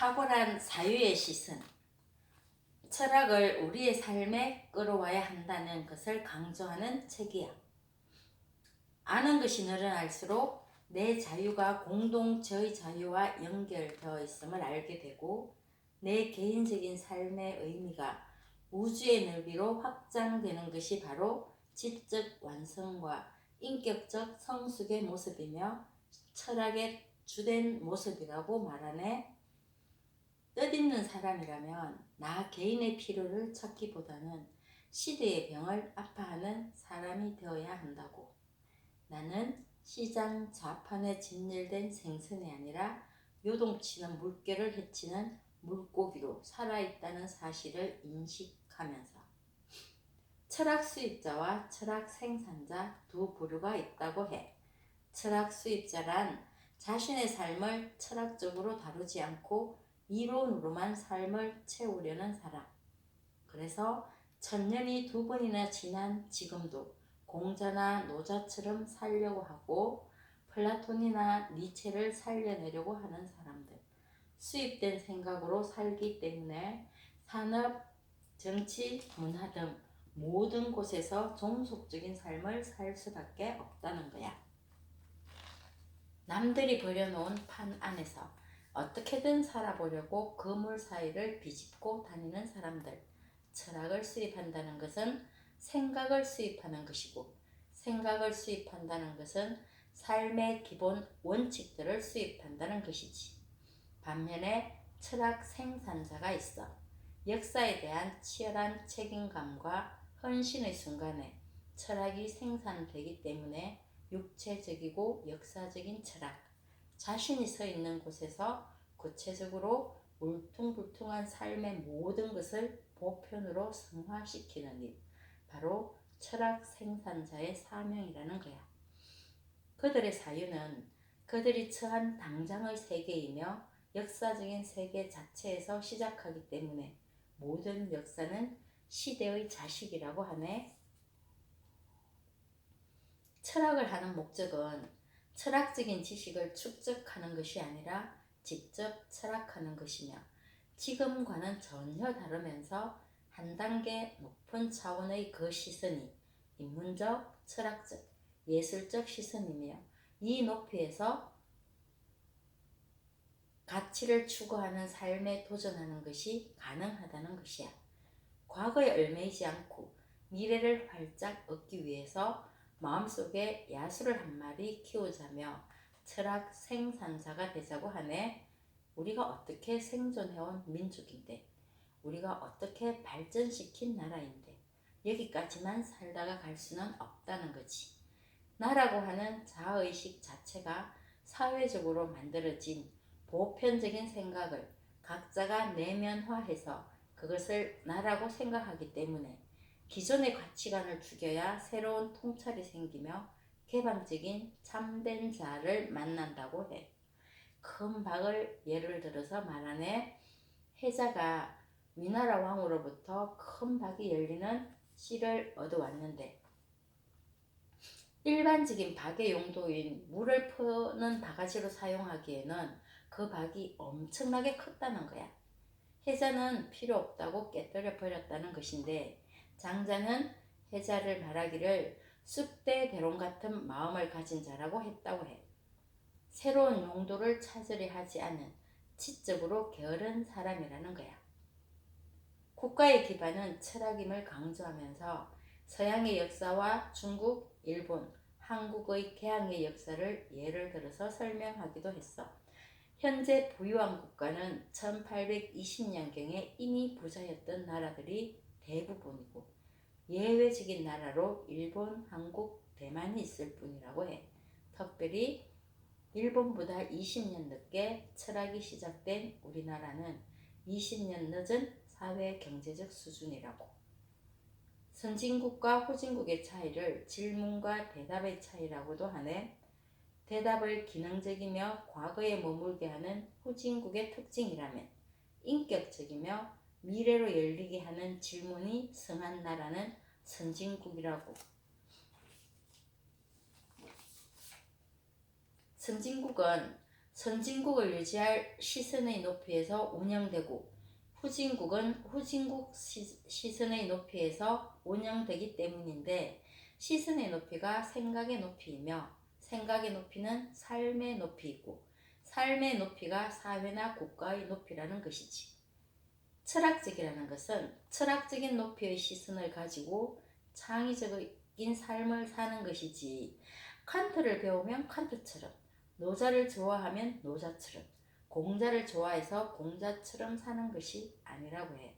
탁월한 사유의 시선, 철학을 우리의 삶에 끌어와야 한다는 것을 강조하는 책이야. 아는 것이 늘어날수록 내 자유가 공동체의 자유와 연결되어 있음을 알게 되고 내 개인적인 삶의 의미가 우주의 넓이로 확장되는 것이 바로 지적 완성과 인격적 성숙의 모습이며 철학의 주된 모습이라고 말하네. 뜻있는 사람이라면 나 개인의 필요를 찾기보다는 시대의 병을 아파하는 사람이 되어야 한다고. 나는 시장 좌판에 진열된 생선이 아니라 요동치는 물결을 헤치는 물고기로 살아있다는 사실을 인식하면서 철학 수입자와 철학 생산자 두 부류가 있다고 해. 철학 수입자란 자신의 삶을 철학적으로 다루지 않고 이론으로만 삶을 채우려는 사람. 그래서 천년이 두 번이나 지난 지금도 공자나 노자처럼 살려고 하고 플라톤이나 니체를 살려내려고 하는 사람들. 수입된 생각으로 살기 때문에 산업, 정치, 문화 등 모든 곳에서 종속적인 삶을 살 수밖에 없다는 거야. 남들이 벌여놓은 판 안에서 어떻게든 살아보려고 그물 사이를 비집고 다니는 사람들. 철학을 수입한다는 것은 생각을 수입하는 것이고, 생각을 수입한다는 것은 삶의 기본 원칙들을 수입한다는 것이지. 반면에 철학 생산자가 있어. 역사에 대한 치열한 책임감과 헌신의 순간에 철학이 생산되기 때문에 육체적이고 역사적인 철학, 자신이 서 있는 곳에서 구체적으로 울퉁불퉁한 삶의 모든 것을 보편으로 승화시키는 일, 바로 철학 생산자의 사명이라는 거야. 그들의 사유는 그들이 처한 당장의 세계이며 역사적인 세계 자체에서 시작하기 때문에 모든 역사는 시대의 자식이라고 하네. 철학을 하는 목적은 철학적인 지식을 축적하는 것이 아니라 직접 철학하는 것이며 지금과는 전혀 다르면서 한 단계 높은 차원의 그 시선이 인문적, 철학적, 예술적 시선이며 이 높이에서 가치를 추구하는 삶에 도전하는 것이 가능하다는 것이야. 과거에 얽매이지 않고 미래를 활짝 얻기 위해서 마음속에 야수를 한 마리 키우자며 철학 생산자가 되자고 하네. 우리가 어떻게 생존해온 민족인데, 우리가 어떻게 발전시킨 나라인데 여기까지만 살다가 갈 수는 없다는 거지. 나라고 하는 자아의식 자체가 사회적으로 만들어진 보편적인 생각을 각자가 내면화해서 그것을 나라고 생각하기 때문에 기존의 가치관을 죽여야 새로운 통찰이 생기며 개방적인 참된 자를 만난다고 해. 큰 박을 예를 들어서 말하네. 해자가 위나라 왕으로부터 큰 박이 열리는 씨를 얻어왔는데 일반적인 박의 용도인 물을 푸는 바가지로 사용하기에는 그 박이 엄청나게 컸다는 거야. 해자는 필요 없다고 깨뜨려 버렸다는 것인데 장자는 해자를 말하기를 쑥대 배롱 같은 마음을 가진 자라고 했다고 해. 새로운 용도를 찾으려 하지 않은 지적으로 게으른 사람이라는 거야. 국가의 기반은 철학임을 강조하면서 서양의 역사와 중국, 일본, 한국의 개항의 역사를 예를 들어서 설명하기도 했어. 현재 부유한 국가는 1820년경에 이미 부자였던 나라들이 대부분이고 예외적인 나라로 일본, 한국, 대만이 있을 뿐이라고 해. 특별히 일본보다 20년 늦게 철학이 시작된 우리나라는 20년 늦은 사회 경제적 수준이라고. 선진국과 후진국의 차이를 질문과 대답의 차이라고도 하네. 대답을 기능적이며 과거에 머물게 하는 후진국의 특징이라면 인격적이며 미래로 열리게 하는 질문이 성한 나라는 선진국이라고. 선진국은 선진국을 유지할 시선의 높이에서 운영되고 후진국은 후진국 시선의 높이에서 운영되기 때문인데, 시선의 높이가 생각의 높이이며 생각의 높이는 삶의 높이이고 삶의 높이가 사회나 국가의 높이라는 것이지. 철학적이라는 것은 철학적인 높이의 시선을 가지고 창의적인 삶을 사는 것이지, 칸트를 배우면 칸트처럼, 노자를 좋아하면 노자처럼, 공자를 좋아해서 공자처럼 사는 것이 아니라고 해.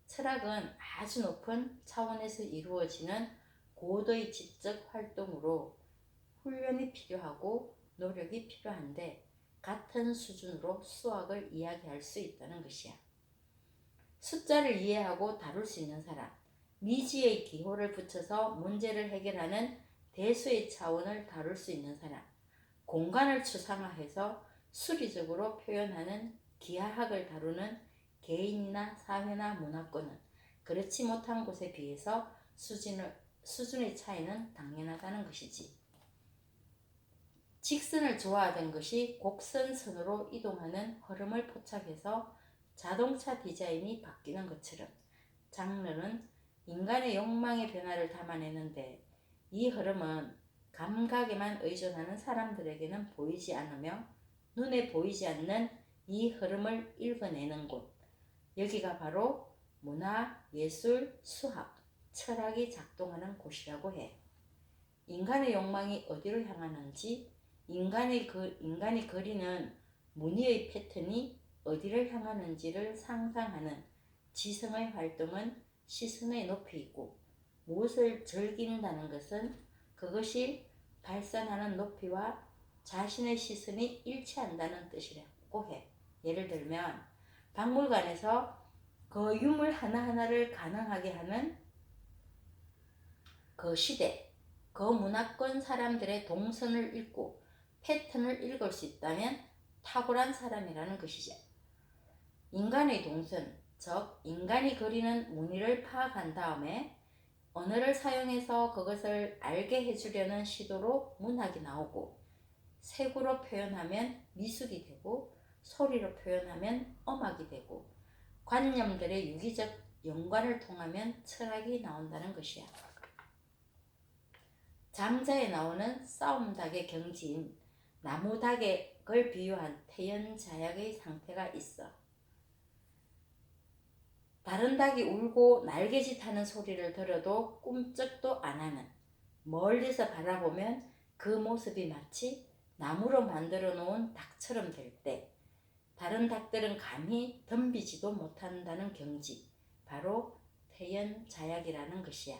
철학은 아주 높은 차원에서 이루어지는 고도의 지적 활동으로 훈련이 필요하고 노력이 필요한데, 같은 수준으로 수학을 이야기할 수 있다는 것이야. 숫자를 이해하고 다룰 수 있는 사람, 미지의 기호를 붙여서 문제를 해결하는 대수의 차원을 다룰 수 있는 사람, 공간을 추상화해서 수리적으로 표현하는 기하학을 다루는 개인이나 사회나 문화권은 그렇지 못한 곳에 비해서 수준의 차이는 당연하다는 것이지. 직선을 좋아하던 것이 곡선선으로 이동하는 흐름을 포착해서 자동차 디자인이 바뀌는 것처럼, 장르는 인간의 욕망의 변화를 담아내는데, 이 흐름은 감각에만 의존하는 사람들에게는 보이지 않으며 눈에 보이지 않는 이 흐름을 읽어내는 곳, 여기가 바로 문화, 예술, 수학, 철학이 작동하는 곳이라고 해. 인간의 욕망이 어디로 향하는지, 인간이 그리는 무늬의 패턴이 어디를 향하는지를 상상하는 지성의 활동은 시선의 높이이고, 무엇을 즐긴다는 것은 그것이 발산하는 높이와 자신의 시선이 일치한다는 뜻이라고 해. 예를 들면 박물관에서 그 유물 하나하나를 가능하게 하는 그 시대, 그 문화권 사람들의 동선을 읽고 패턴을 읽을 수 있다면 탁월한 사람이라는 것이죠. 인간의 동선, 즉 인간이 그리는 무늬를 파악한 다음에 언어를 사용해서 그것을 알게 해주려는 시도로 문학이 나오고, 색으로 표현하면 미술이 되고, 소리로 표현하면 음악이 되고, 관념들의 유기적 연관을 통하면 철학이 나온다는 것이야. 장자에 나오는 싸움닭의 경지인 나무닭을 비유한 태연자약의 상태가 있어. 다른 닭이 울고 날개짓하는 소리를 들어도 꿈쩍도 안 하는, 멀리서 바라보면 그 모습이 마치 나무로 만들어 놓은 닭처럼 될 때, 다른 닭들은 감히 덤비지도 못한다는 경지, 바로 태연자약이라는 것이야.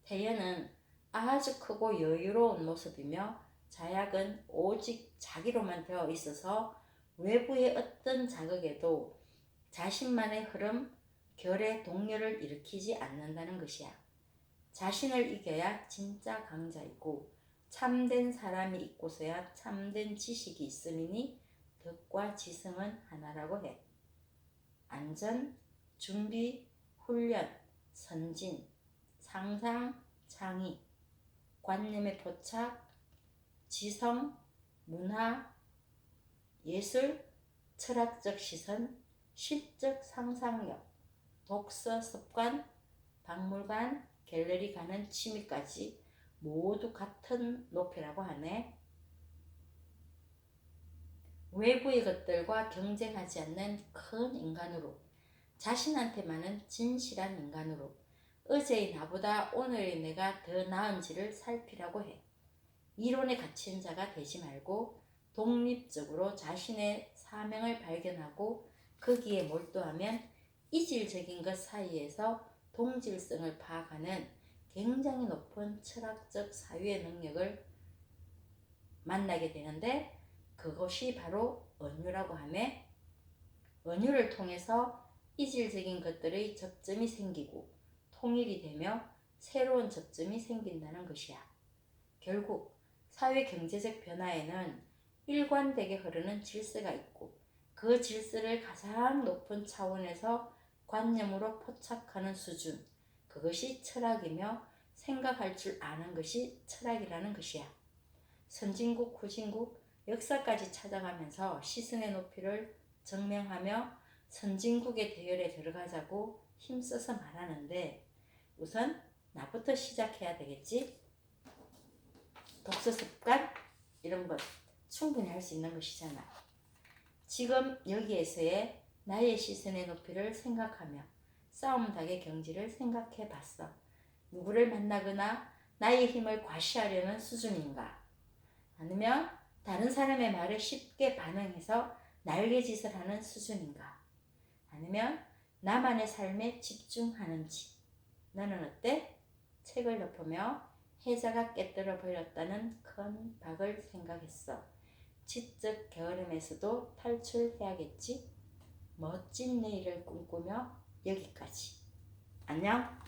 태연은 아주 크고 여유로운 모습이며, 자약은 오직 자기로만 되어 있어서 외부의 어떤 자극에도 자신만의 흐름, 결의 동요를 일으키지 않는다는 것이야. 자신을 이겨야 진짜 강자이고, 참된 사람이 있고서야 참된 지식이 있음이니 덕과 지성은 하나라고 해. 안전, 준비, 훈련, 선진, 상상, 창의, 관념의 포착, 지성, 문화, 예술, 철학적 시선, 시적 상상력, 독서 습관, 박물관, 갤러리 가는 취미까지 모두 같은 높이라고 하네. 외부의 것들과 경쟁하지 않는 큰 인간으로, 자신한테만은 진실한 인간으로, 어제의 나보다 오늘의 내가 더 나은지를 살피라고 해. 이론에 갇힌 자가 되지 말고 독립적으로 자신의 사명을 발견하고 거기에 몰두하면 이질적인 것 사이에서 동질성을 파악하는 굉장히 높은 철학적 사유의 능력을 만나게 되는데, 그것이 바로 은유라고 하네. 은유를 통해서 이질적인 것들의 접점이 생기고 통일이 되며 새로운 접점이 생긴다는 것이야. 결국 사회 경제적 변화에는 일관되게 흐르는 질서가 있고, 그 질서를 가장 높은 차원에서 관념으로 포착하는 수준, 그것이 철학이며 생각할 줄 아는 것이 철학이라는 것이야. 선진국, 후진국, 역사까지 찾아가면서 시선의 높이를 증명하며 선진국의 대열에 들어가자고 힘써서 말하는데 우선 나부터 시작해야 되겠지? 독서 습관? 이런 것 충분히 할 수 있는 것이잖아. 지금 여기에서의 나의 시선의 높이를 생각하며 싸움닭의 경지를 생각해 봤어. 누구를 만나거나 나의 힘을 과시하려는 수준인가? 아니면 다른 사람의 말에 쉽게 반응해서 날개짓을 하는 수준인가? 아니면 나만의 삶에 집중하는지? 너는 어때? 책을 덮으며 해자가 깨뜨려 버렸다는 큰 박을 생각했어. 지적 게으름에서도 탈출해야겠지? 멋진 내일을 꿈꾸며 여기까지. 안녕.